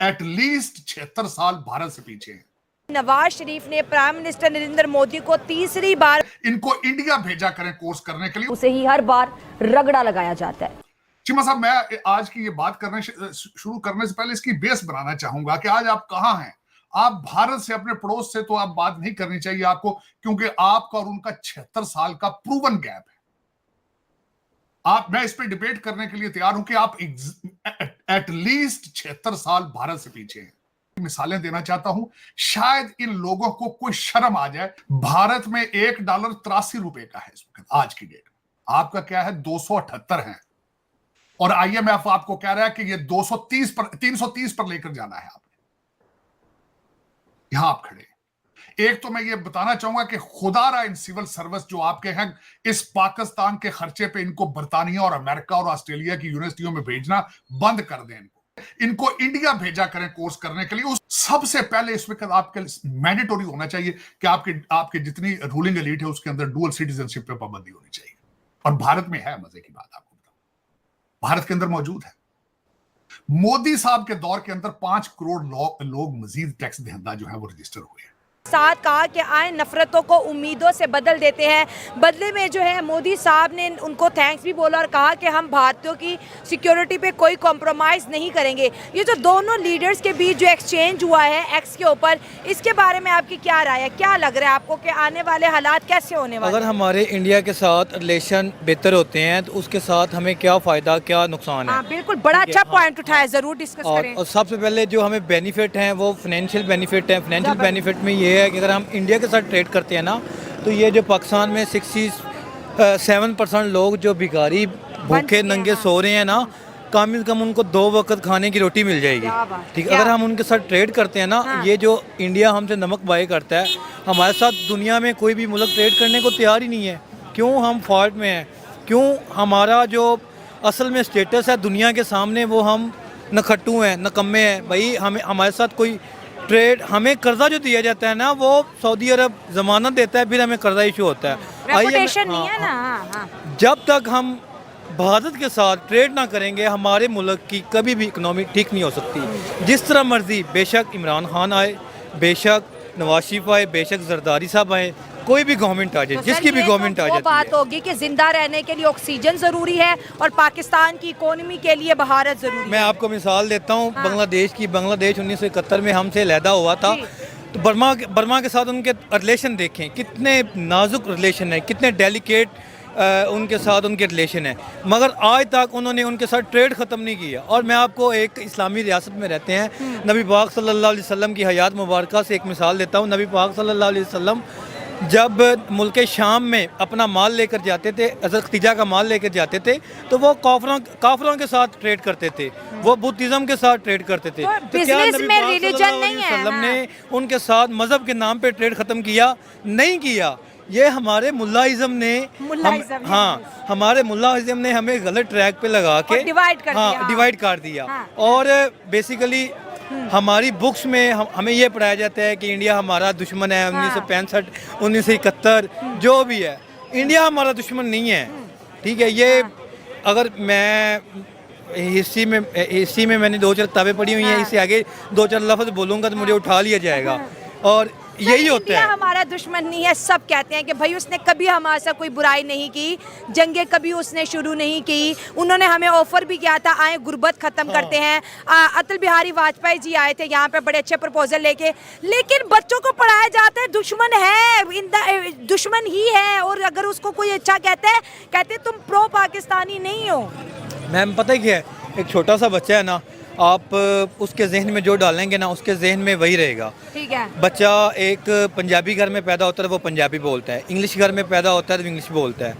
At least 76 साल भारत से पीछे हैं। नवाज शरीफ ने प्राइम मिनिस्टर नरेंद्र मोदी को तीसरी बार इनको इंडिया भेजा करें कोर्स करने के लिए, उसे ही हर बार रगड़ा लगाया जाता है। चीमा साहब, मैं आज की ये बात शुरू करने से पहले इसकी बेस बनाना चाहूंगा कि आज आप कहां हैं। आप भारत से, अपने पड़ोस से तो आप बात नहीं करनी चाहिए आपको, क्योंकि आपका और उनका 76 साल का प्रूवन गैप है। मैं इस पे डिबेट करने के लिए तैयार हूं कि आप एटलीस्ट 76 साल भारत से पीछे हैं। मिसालें देना चाहता हूं, शायद इन लोगों को कोई शर्म आ जाए। भारत में $1 83 रुपए का है इस वक्त, आज की डेट में। आपका क्या है, 278 है, और IMF आपको कह रहा है कि ये 330 पर लेकर जाना है आपने। यहां आप खड़े। एक तो मैं ये बताना चाहूंगा कि खुदारा इन सिविल सर्विस जो आपके हैं, इस पाकिस्तान के खर्चे पे इनको बर्तानिया और अमेरिका और ऑस्ट्रेलिया की यूनिवर्सिटियों में भेजना बंद कर दें। इनको इंडिया भेजा करें कोर्स करने के लिए। उस सबसे पहले इस वक्त आपके मैंडेटरी होना चाहिए कि आपके जितनी रूलिंग एलीट है उसके अंदर डुअल सिटीजनशिप पे पाबंदी होनी चाहिए। और भारत में है, मजे की बात आपको बताऊं, भारत के अंदर मौजूद है। मोदी साहब के दौर के अंदर 5 करोड़ लोग मजीद टैक्स दहंदा जो है वो रजिस्टर हुए हैं। साथ कहा कि आए नफरतों को उम्मीदों से बदल देते हैं। बदले में जो है मोदी साहब ने उनको थैंक्स भी बोला और कहा कि हम भारतीयों की सिक्योरिटी पे कोई कॉम्प्रोमाइज़ नहीं करेंगे। ये जो दोनों लीडर्स के बीच जो एक्सचेंज हुआ है एक्स के ऊपर, इसके बारे में आपकी क्या राय है? क्या लग रहा है आपको कि आने वाले हालात कैसे होने वाले? अगर हमारे इंडिया के साथ रिलेशन बेहतर होते हैं तो उसके साथ हमें क्या फ़ायदा, क्या नुकसान है? बिल्कुल, बड़ा अच्छा पॉइंट उठाया, ज़रूर डिस्कस करें। और सबसे पहले जो हमें बेनिफिट हैं वो फाइनेंशियल बेनिफिट हैं। फाइनेंशियल बेनिफिट में ये है कि अगर हम इंडिया के साथ ट्रेड करते हैं ना, तो ये जो पाकिस्तान में 67% लोग जो भिखारी भूखे नंगे सो रहे हैं ना, कम से कम उनको 2 वक्त खाने की रोटी मिल जाएगी। ठीक है, अगर हम उनके साथ ट्रेड करते हैं ना, ये जो इंडिया हमसे नमक बाय करता है, हमारे साथ दुनिया में कोई भी मुल्क ट्रेड करने को तैयार ही नहीं है। क्यों हम फॉल्ट में हैं? क्यों हमारा जो असल में स्टेटस है दुनिया के सामने, वो हम नखट्टू हैं, नकम्मे हैं। भाई हमारे साथ कोई ट्रेड, हमें कर्जा जो दिया जाता है ना, वो सऊदी अरब जमानत देता है, फिर हमें कर्जा इशू होता है। रेपुटेशन नहीं है ना। जब तक हम भारत के साथ ट्रेड ना करेंगे, हमारे मुल्क की कभी भी इकनॉमी ठीक नहीं हो सकती। जिस तरह मर्जी, बेशक इमरान खान आए, बेशक नवाज शरीफ आए, बेशक जरदारी साहब आए, कोई भी गवर्नमेंट आ जाए, तो जिसकी भी गवर्नमेंट आ जाए, बात होगी कि जिंदा रहने के लिए ऑक्सीजन जरूरी है और पाकिस्तान की इकोनॉमी के लिए भारत जरूरी है। मैं आपको मिसाल देता हूँ बांग्लादेश की। बांग्लादेश 1971 में हमसे अलहदा हुआ था, तो बर्मा के साथ उनके रिलेशन देखें, कितने नाजुक रिलेशन है, कितने डेलिकेट उनके साथ उनके रिलेशन है, मगर आज तक उन्होंने उनके साथ ट्रेड ख़त्म नहीं किया। और मैं आपको एक इस्लामी रियासत में रहते हैं, नबी पाक सल्लल्लाहु अलैहि वसल्लम की हयात मुबारक से एक मिसाल देता हूँ। नबी पाक सल्लल्लाहु अलैहि वसल्लम जब मुल्क शाम में अपना माल लेकर जाते थे, हज़रत खदीजा का माल लेकर जाते थे, तो वो काफिरों के साथ ट्रेड करते थे, वो बुद्धिज़्म के साथ ट्रेड करते थे। तो क्या नबी पाक सल्लल्लाहु अलैहि वसल्लम ने उनके साथ मज़हब के नाम पे ट्रेड ख़त्म किया? नहीं किया। ये हमारे मुल्लाइज़म ने हमारे मुल्लाइज़म ने हमें गलत ट्रैक पे लगा के डिवाइड कर दिया। और बेसिकली हमारी बुक्स में हमें ये पढ़ाया जाता है कि इंडिया हमारा दुश्मन है। 1965, 1971 जो भी है, इंडिया हमारा दुश्मन नहीं है। ठीक है, ये अगर मैं हिस्ट्री में मैंने 2-4 किताबें पढ़ी हुई हैं, इससे आगे 2-4 लफ्ज़ बोलूँगा तो मुझे उठा लिया जाएगा। और यही होता है, हमारा दुश्मन नहीं है। सब कहते हैं कि भाई उसने कभी हमारे साथ कोई बुराई नहीं की, जंगे कभी उसने शुरू नहीं की। उन्होंने हमें ऑफर भी किया था, आए गुर्बत खत्म करते हैं। अटल बिहारी वाजपेयी जी आए थे यहाँ पे बड़े अच्छे प्रपोजल लेके, लेकिन बच्चों को पढ़ाया जाता है दुश्मन है, दुश्मन ही है। और अगर उसको कोई अच्छा कहते तुम प्रो पाकिस्तानी नहीं हो। मैम पता है क्या है, एक छोटा सा बच्चा है ना, आप उसके जहन में जो डालेंगे ना, उसके जहन में वही रहेगा। ठीक है, बच्चा एक पंजाबी घर में पैदा होता है, वो पंजाबी बोलता है। इंग्लिश घर में पैदा होता है तो इंग्लिश बोलता है।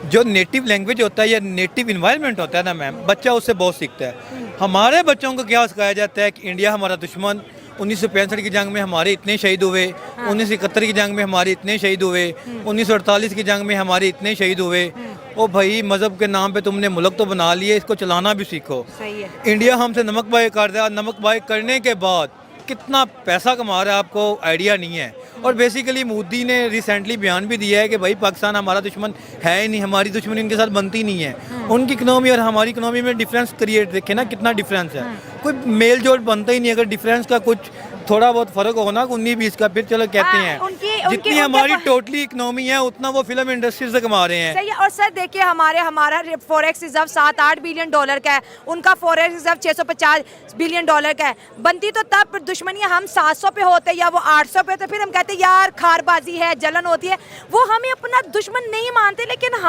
जो नेटिव लैंग्वेज होता है या नेटिव इन्वायरमेंट होता है ना मैम, बच्चा उससे बहुत सीखता है। हमारे बच्चों को क्या सिखाया जाता है कि इंडिया हमारा दुश्मन, 1965 की जंग में हमारे इतने शहीद हुए, 1971 की जंग में हमारे इतने शहीद हुए, 1948 की जंग में हमारे इतने शहीद हुए। ओ भाई, मज़हब के नाम पे तुमने मुल्क तो बना लिए, इसको चलाना भी सीखो। सही है। इंडिया हमसे नमक बाय कर दिया, नमक बाय करने के बाद कितना पैसा कमा रहा है आपको आइडिया नहीं है। और बेसिकली मोदी ने रिसेंटली बयान भी दिया है कि भाई पाकिस्तान हमारा दुश्मन है ही नहीं, हमारी दुश्मनी इनके साथ बनती नहीं है। उनकी इकनॉमी और हमारी इकनॉमी में डिफरेंस क्रिएट, देखे ना कितना डिफरेंस है। कोई मेल जोल बनता ही नहीं। अगर डिफरेंस का कुछ थोड़ा बहुत फर्क हो ना 19-20 का, फिर चलो कहते हाँ, हैं उनकी जितनी हमारी टोटली इकोनॉमी है उतना वो फिल्म इंडस्ट्री से कमा रहे हैं। सही है। और सर देखिए हमारा फॉरेक्स रिजर्व 7-8 बिलियन डॉलर का है, उनका फॉरेक्स रिजर्व 650 बिलियन डॉलर का है। बनती तो तब दुश्मनी हम 700 पे होते या वो 800 पे, तो फिर हम कहते यार खारबाजी है, जलन होती है। वो हमें अपना दुश्मन नहीं मानते, लेकिन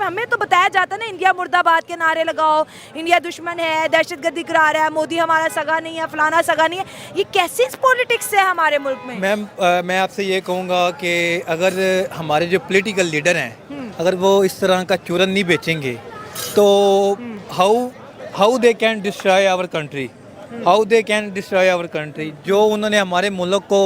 हमें तो बताया जाता ना इंडिया मुर्दाबाद के नारे लगाओ, इंडिया दुश्मन है, दहशतगर्दी करा रहा है, मोदी हमारा सगा नहीं है, फलाना सगा नहीं है। ये कैसी पॉलिटिक्स है हमारे मुल्क में? मैम मैं आपसे ये कहूँगा कि अगर हमारे जो पॉलिटिकल लीडर हैं अगर वो इस तरह का चूरन नहीं बेचेंगे तो how they can destroy our country, how they can destroy our country. जो उन्होंने हमारे मुल्क को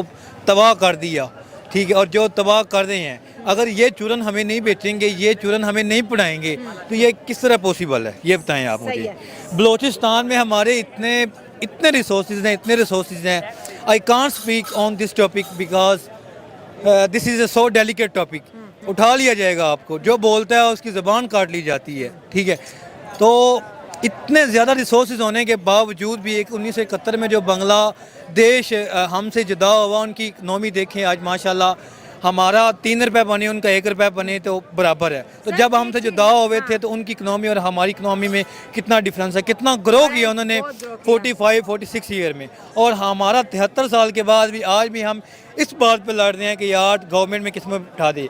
तबाह कर दिया, ठीक है, और जो तबाह कर रहे हैं, अगर ये चूरन हमें नहीं बेचेंगे, ये चूरन हमें नहीं पढ़ाएंगे तो ये किस तरह पॉसिबल है, ये बताएं आप मुझे। बलोचिस्तान में हमारे इतने रिसोर्सेज हैं। I can't speak on this topic because this is a so delicate topic. उठा लिया जाएगा आपको, जो बोलता है उसकी ज़बान काट ली जाती है, ठीक है। तो इतने ज़्यादा रिसोर्सेज होने के बावजूद भी एक 1971 में जो बांग्लादेश हमसे जुदा हुआ, उनकी इकनॉमी देखें आज माशाल्लाह, हमारा 3 रुपये बने उनका 1 रुपया बने तो बराबर है। तो जब हमसे जुदा हुए थे तो उनकी इकनॉमी और हमारी इकनॉमी में कितना डिफरेंस है, कितना ग्रो किया उन्होंने 45-46 ईयर में, और हमारा 73 साल के बाद भी आज भी हम इस बात पे लड़ रहे हैं कि यार गवर्नमेंट में किस्मत उठा दे।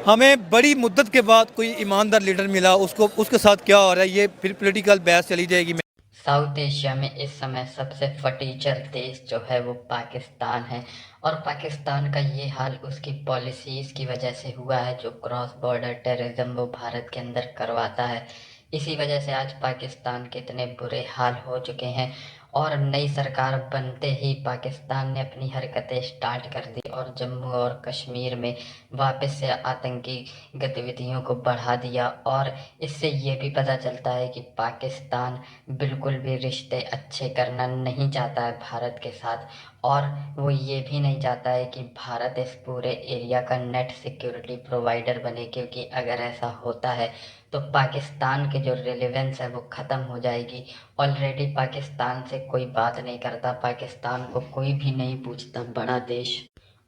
हमें बड़ी मुद्दत के बाद कोई ईमानदार लीडर मिला, उसके साथ क्या हो रहा है ये फिर पॉलिटिकल बहस चली जाएगी। साउथ एशिया में इस समय सबसे फटीचर देश जो है वो पाकिस्तान है, और पाकिस्तान का ये हाल उसकी पॉलिसीज़ की वजह से हुआ है, जो क्रॉस बॉर्डर टेररिज्म वो भारत के अंदर करवाता है। इसी वजह से आज पाकिस्तान के इतने बुरे हाल हो चुके हैं, और नई सरकार बनते ही पाकिस्तान ने अपनी हरकतें स्टार्ट कर दी और जम्मू और कश्मीर में वापस से आतंकी गतिविधियों को बढ़ा दिया। और इससे ये भी पता चलता है कि पाकिस्तान बिल्कुल भी रिश्ते अच्छे करना नहीं चाहता है भारत के साथ, और वो ये भी नहीं चाहता है कि भारत इस पूरे एरिया का नेट सिक्योरिटी प्रोवाइडर बने, क्योंकि अगर ऐसा होता है तो पाकिस्तान के जो रिलेवेंस है वो ख़त्म हो जाएगी। ऑलरेडी पाकिस्तान से कोई बात नहीं करता, पाकिस्तान को कोई भी नहीं पूछता, बड़ा देश।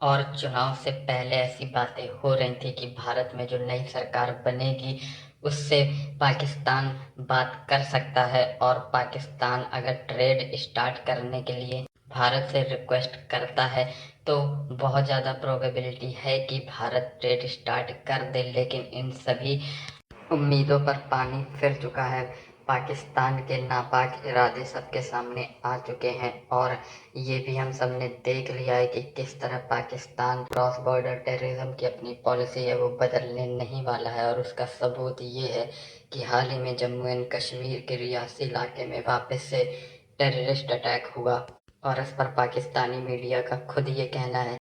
और चुनाव से पहले ऐसी बातें हो रही थी कि भारत में जो नई सरकार बनेगी उससे पाकिस्तान बात कर सकता है, और पाकिस्तान अगर ट्रेड स्टार्ट करने के लिए भारत से रिक्वेस्ट करता है तो बहुत ज़्यादा प्रोबेबिलिटी है कि भारत ट्रेड स्टार्ट कर दे। लेकिन इन सभी उम्मीदों पर पानी फिर चुका है। पाकिस्तान के नापाक इरादे सबके सामने आ चुके हैं, और ये भी हम सब ने देख लिया है कि किस तरह पाकिस्तान क्रॉस बॉर्डर टेररिज्म की अपनी पॉलिसी है वो बदलने नहीं वाला है। और उसका सबूत ये है कि हाल ही में जम्मू एंड कश्मीर के रियासी इलाके में वापस से टेररिस्ट अटैक हुआ, और इस पर पाकिस्तानी मीडिया का खुद ये कहना है